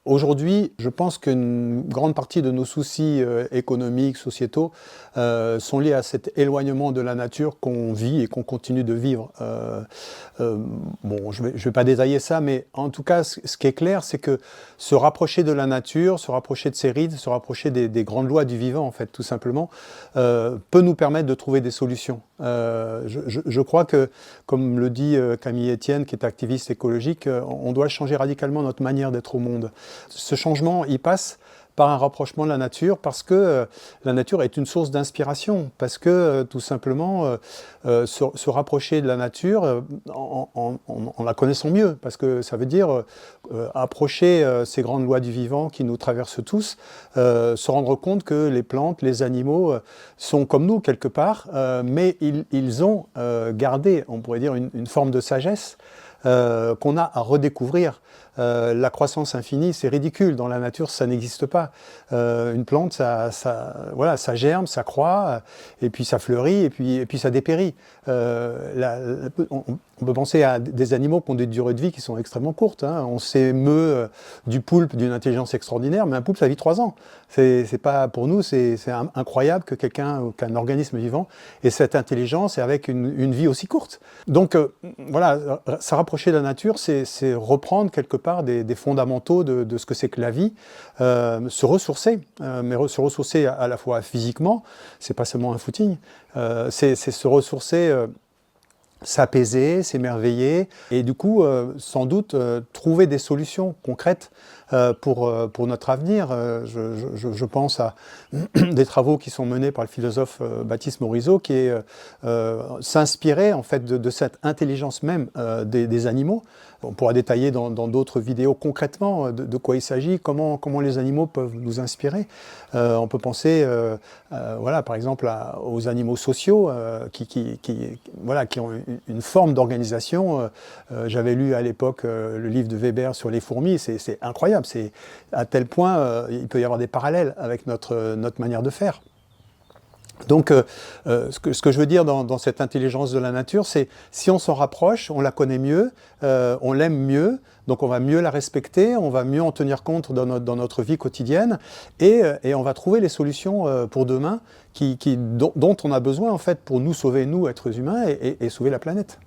Aujourd'hui, je pense qu'une grande partie de nos soucis économiques, sociétaux, sont liés à cet éloignement de la nature qu'on vit et qu'on continue de vivre. Bon, je vais pas détailler ça, mais en tout cas, ce qui est clair, c'est que se rapprocher de la nature, se rapprocher de ses rythmes, se rapprocher des grandes lois du vivant, en fait, tout simplement, peut nous permettre de trouver des solutions. Je crois que, comme le dit Camille Etienne, qui est activiste écologique, on doit changer radicalement notre manière d'être au monde. Ce changement, il passe par un rapprochement de la nature, parce que la nature est une source d'inspiration, parce que tout simplement se rapprocher de la nature en la connaissant mieux, parce que ça veut dire approcher ces grandes lois du vivant qui nous traversent tous, se rendre compte que les plantes, les animaux sont comme nous quelque part, mais ils ont gardé, on pourrait dire, une forme de sagesse qu'on a à redécouvrir. La croissance infinie, c'est ridicule. Dans la nature, ça n'existe pas. Une plante, voilà, ça germe, ça croît, et puis ça fleurit, et puis ça dépérit. On peut penser à des animaux qui ont des durées de vie qui sont extrêmement courtes. Hein. On s'émeut du poulpe d'une intelligence extraordinaire, mais un poulpe, ça vit 3 ans. C'est pas, pour nous, c'est incroyable que qu'un organisme vivant ait cette intelligence et avec une vie aussi courte. Donc, voilà, se rapprocher de la nature, c'est reprendre quelque part des fondamentaux de ce que c'est que la vie, se ressourcer, mais se ressourcer à la fois physiquement, c'est pas seulement un footing, c'est se ressourcer, s'apaiser, s'émerveiller, et du coup, sans doute, trouver des solutions concrètes pour notre avenir. Je pense à des travaux qui sont menés par le philosophe Baptiste Morisot, qui est s'inspirer en fait de cette intelligence même des animaux. On pourra détailler dans d'autres vidéos concrètement de quoi il s'agit, comment les animaux peuvent nous inspirer. On peut penser, voilà, par exemple, aux animaux sociaux qui ont une forme d'organisation. J'avais lu à l'époque le livre de Weber sur les fourmis, c'est incroyable. C'est à tel point, il peut y avoir des parallèles avec notre manière de faire. Donc, ce que je veux dire dans cette intelligence de la nature, c'est si on s'en rapproche, on la connaît mieux, on l'aime mieux, donc on va mieux la respecter, on va mieux en tenir compte dans notre vie quotidienne, et on va trouver les solutions pour demain dont on a besoin en fait pour nous sauver, nous, êtres humains, et sauver la planète.